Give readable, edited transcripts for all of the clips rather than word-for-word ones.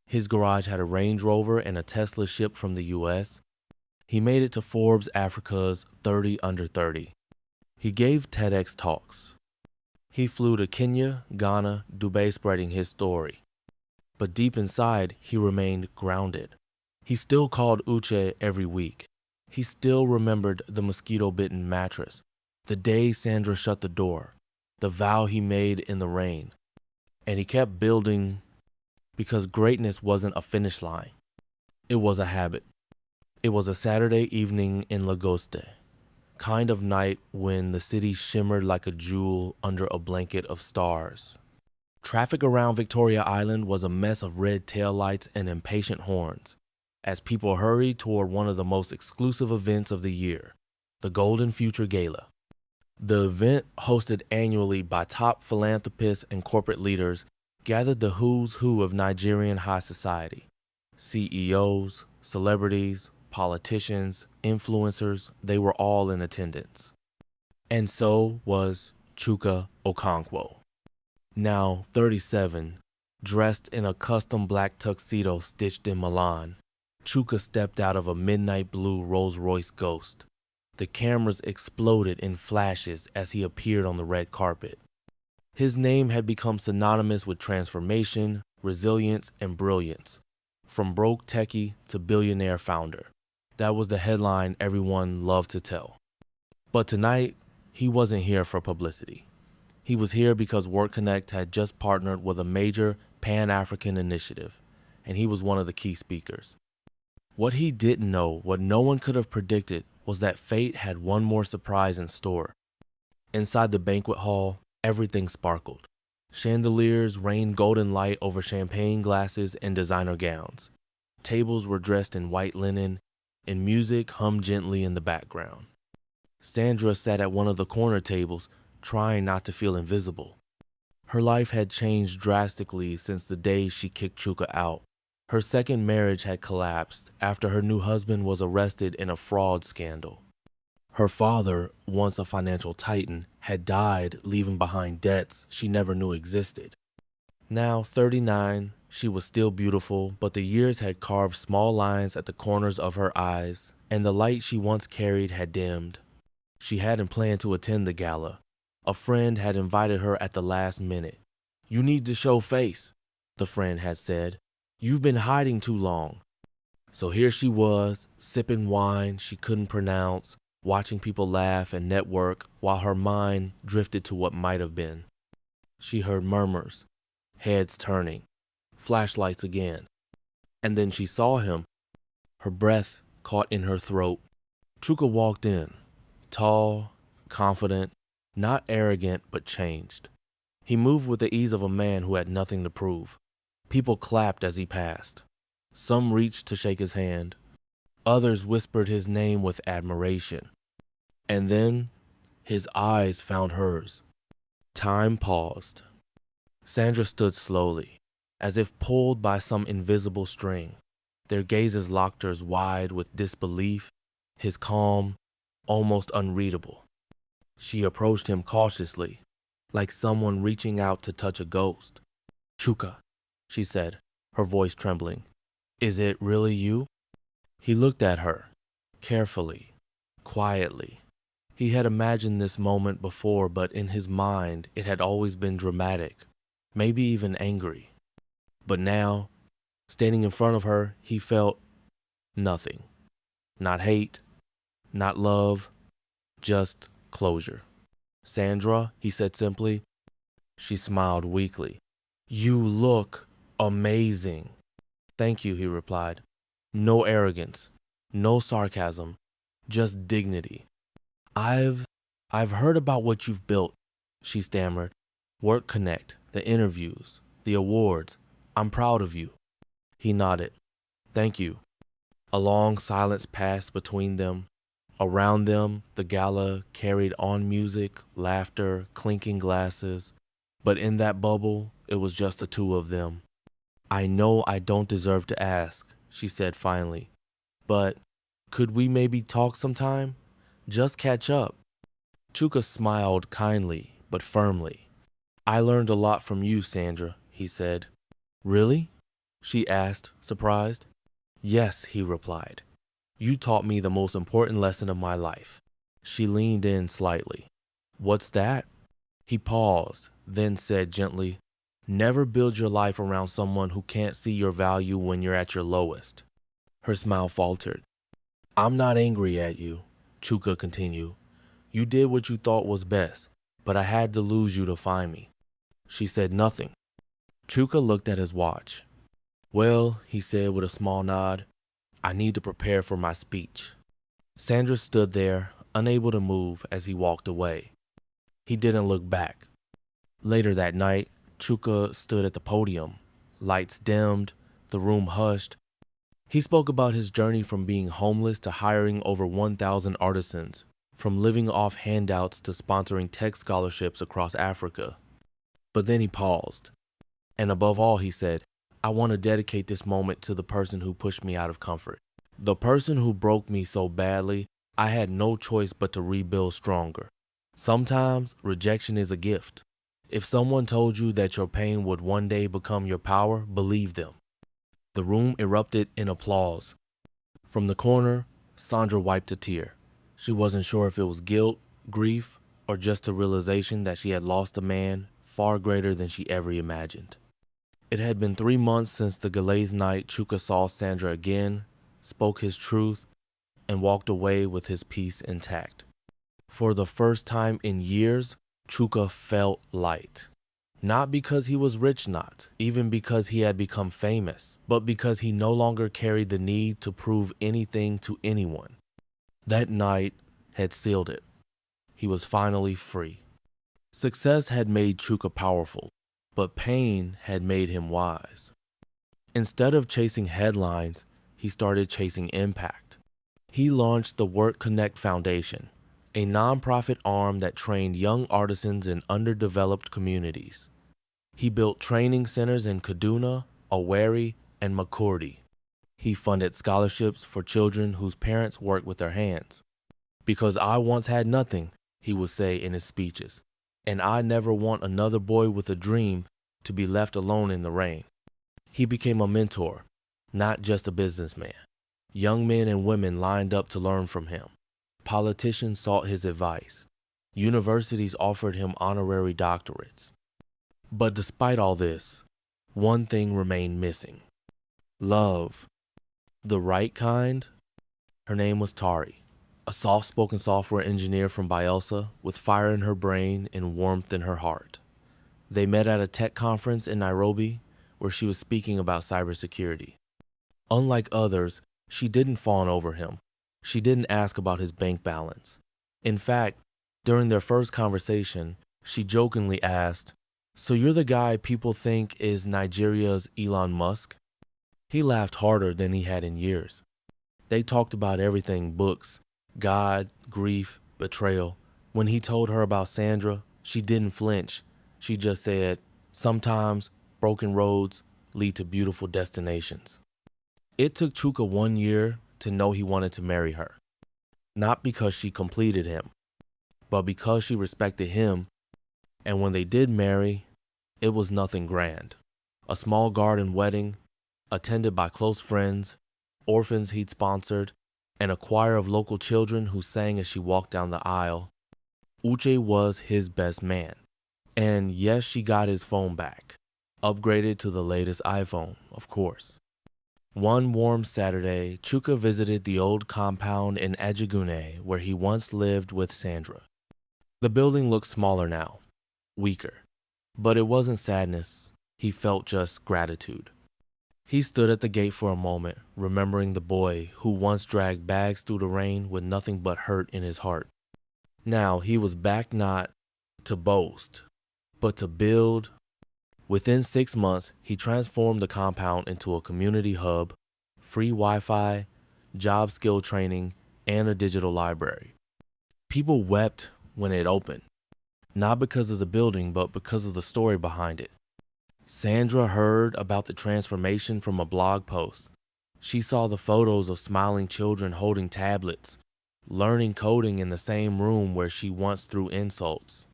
His garage had a Range Rover and a Tesla shipped from the US. He made it to Forbes Africa's 30 Under 30. He gave TEDx talks. He flew to Kenya, Ghana, Dubai spreading his story. But deep inside, he remained grounded. He still called Uche every week. He still remembered the mosquito-bitten mattress, the day Sandra shut the door, the vow he made in the rain. And he kept building because greatness wasn't a finish line. It was a habit. It was a Saturday evening in Lagoste, kind of night when the city shimmered like a jewel under a blanket of stars. Traffic around Victoria Island was a mess of red taillights and impatient horns as people hurried toward one of the most exclusive events of the year, the Golden Future Gala. The event, hosted annually by top philanthropists and corporate leaders, gathered the who's who of Nigerian high society. CEOs, celebrities, politicians, influencers, they were all in attendance. And so was Chuka Okonkwo. Now 37, dressed in a custom black tuxedo stitched in Milan, Chuka stepped out of a midnight blue Rolls-Royce Ghost. The cameras exploded in flashes as he appeared on the red carpet. His name had become synonymous with transformation, resilience, and brilliance. From broke techie to billionaire founder. That was the headline everyone loved to tell. But tonight, he wasn't here for publicity. He was here because Work Connect had just partnered with a major Pan-African initiative, and he was one of the key speakers. What he didn't know, what no one could have predicted, was that fate had one more surprise in store. Inside the banquet hall, everything sparkled. Chandeliers rained golden light over champagne glasses and designer gowns. Tables were dressed in white linen, and music hummed gently in the background. Sandra sat at one of the corner tables, trying not to feel invisible. Her life had changed drastically since the day she kicked Chuka out. Her second marriage had collapsed after her new husband was arrested in a fraud scandal. Her father, once a financial titan, had died, leaving behind debts she never knew existed. Now 39, she was still beautiful, but the years had carved small lines at the corners of her eyes, and the light she once carried had dimmed. She hadn't planned to attend the gala. A friend had invited her at the last minute. "You need to show face," the friend had said. "You've been hiding too long." So here she was, sipping wine she couldn't pronounce, watching people laugh and network while her mind drifted to what might have been. She heard murmurs, heads turning, flashlights again. And then she saw him, her breath caught in her throat. Chuka walked in, tall, confident, not arrogant, but changed. He moved with the ease of a man who had nothing to prove. People clapped as he passed. Some reached to shake his hand. Others whispered his name with admiration. And then his eyes found hers. Time paused. Sandra stood slowly, as if pulled by some invisible string. Their gazes locked hers wide with disbelief, his calm, almost unreadable. She approached him cautiously, like someone reaching out to touch a ghost. "Chuka," she said, her voice trembling. "Is it really you?" He looked at her, carefully, quietly. He had imagined this moment before, but in his mind, it had always been dramatic, maybe even angry. But now, standing in front of her, he felt nothing. Not hate, not love, just closure. "Sandra," he said simply. She smiled weakly. "You look amazing." "Thank you," he replied. No arrogance, no sarcasm, just dignity. I've heard about what you've built," she stammered. "Work Connect, the interviews, the awards. I'm proud of you." He nodded. "Thank you." A long silence passed between them. Around them, the gala carried on music, laughter, clinking glasses. But in that bubble, it was just the two of them. "I know I don't deserve to ask," she said finally. "But could we maybe talk sometime? Just catch up." Chuka smiled kindly, but firmly. "I learned a lot from you, Sandra," he said. "Really?" she asked, surprised. Yes, he replied. You taught me the most important lesson of my life. She leaned in slightly. What's that? He paused, then said gently, never build your life around someone who can't see your value when you're at your lowest. Her smile faltered. I'm not angry at you, Chuka continued. You did what you thought was best, but I had to lose you to find me. She said nothing. Chuka looked at his watch. Well, he said with a small nod, I need to prepare for my speech. Sandra stood there, unable to move as he walked away. He didn't look back. Later that night, Chuka stood at the podium. Lights dimmed, the room hushed. He spoke about his journey from being homeless to hiring over 1,000 artisans, from living off handouts to sponsoring tech scholarships across Africa. But then he paused. And above all, he said, I want to dedicate this moment to the person who pushed me out of comfort. The person who broke me so badly, I had no choice but to rebuild stronger. Sometimes rejection is a gift. If someone told you that your pain would one day become your power, believe them. The room erupted in applause. From the corner, Sandra wiped a tear. She wasn't sure if it was guilt, grief, or just a realization that she had lost a man far greater than she ever imagined. It had been 3 months since the Gala night Chuka saw Sandra again, spoke his truth, and walked away with his peace intact. For the first time in years, Chuka felt light. Not because he was rich, not even because he had become famous, but because he no longer carried the need to prove anything to anyone. That night had sealed it. He was finally free. Success had made Chuka powerful, but pain had made him wise. Instead of chasing headlines, he started chasing impact. He launched the Work Connect Foundation, a nonprofit arm that trained young artisans in underdeveloped communities. He built training centers in Kaduna, Owerri, and Makurdi. He funded scholarships for children whose parents work with their hands. Because I once had nothing, he would say in his speeches, and I never want another boy with a dream to be left alone in the rain. He became a mentor, not just a businessman. Young men and women lined up to learn from him. Politicians sought his advice. Universities offered him honorary doctorates. But despite all this, one thing remained missing. Love. The right kind? Her name was Tari, a soft-spoken software engineer from Bielsa with fire in her brain and warmth in her heart. They met at a tech conference in Nairobi where she was speaking about cybersecurity. Unlike others, she didn't fawn over him. She didn't ask about his bank balance. In fact, during their first conversation, she jokingly asked, "So you're the guy people think is Nigeria's Elon Musk?" He laughed harder than he had in years. They talked about everything: books, God, grief, betrayal. When he told her about Sandra, she didn't flinch. She just said, sometimes broken roads lead to beautiful destinations. It took Chuka 1 year to know he wanted to marry her. Not because she completed him, but because she respected him. And when they did marry, it was nothing grand. A small garden wedding, attended by close friends, orphans he'd sponsored, and a choir of local children who sang as she walked down the aisle. Uche was his best man. And yes, she got his phone back, upgraded to the latest iPhone, of course. One warm Saturday, Chuka visited the old compound in Ajigune where he once lived with Sandra. The building looked smaller now, weaker. But it wasn't sadness. He felt just gratitude. He stood at the gate for a moment, remembering the boy who once dragged bags through the rain with nothing but hurt in his heart. Now he was back not to boast, but to build. Within 6 months, he transformed the compound into a community hub, free Wi-Fi, job skill training, and a digital library. People wept when it opened, not because of the building, but because of the story behind it. Sandra heard about the transformation from a blog post. She saw the photos of smiling children holding tablets, learning coding in the same room where she once threw insults.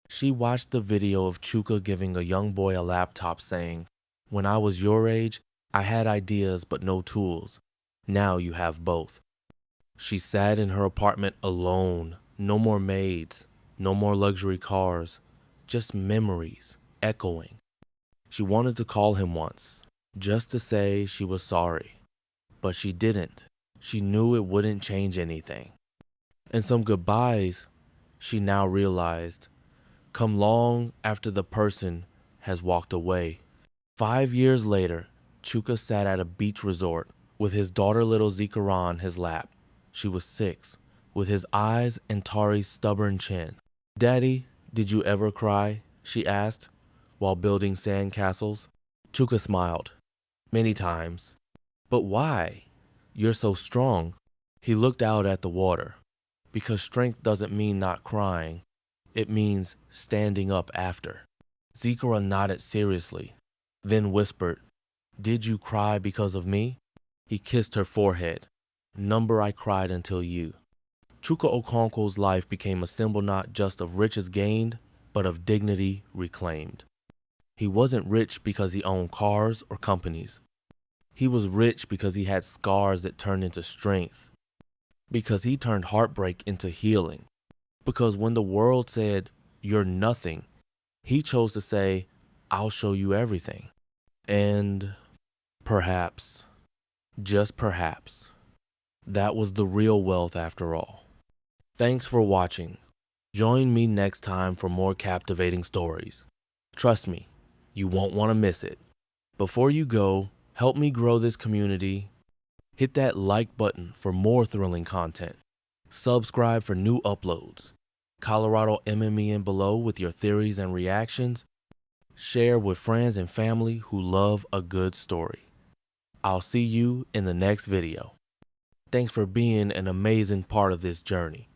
She watched the video of Chuka giving a young boy a laptop saying, "When I was your age, I had ideas but no tools. Now you have both. She sat in her apartment alone. No more maids, no more luxury cars, just memories echoing. She wanted to call him once, just to say she was sorry. But she didn't. She knew it wouldn't change anything. And some goodbyes, she now realized, come long after the person has walked away. 5 years later, Chuka sat at a beach resort with his daughter little Zikara on his lap. She was 6, with his eyes and Tari's stubborn chin. "Daddy, did you ever cry?" she asked, while building sand castles. Chuka smiled. "Many times." "But why? You're so strong." He looked out at the water. Because strength doesn't mean not crying. It means standing up after. Zikara nodded seriously, then whispered, "Did you cry because of me?" He kissed her forehead. "Number I cried until you." Chuka Okonkwo's life became a symbol not just of riches gained, but of dignity reclaimed. He wasn't rich because he owned cars or companies. He was rich because he had scars that turned into strength. Because he turned heartbreak into healing. Because when the world said, "You're nothing," he chose to say, "I'll show you everything." And perhaps, just perhaps, that was the real wealth after all. Thanks for watching. Join me next time for more captivating stories. Trust me, you won't want to miss it. Before you go, help me grow this community. Hit that like button for more thrilling content. Subscribe for new uploads. Colorado MME in below with your theories and reactions. Share with friends and family who love a good story. I'll see you in the next video. Thanks for being an amazing part of this journey.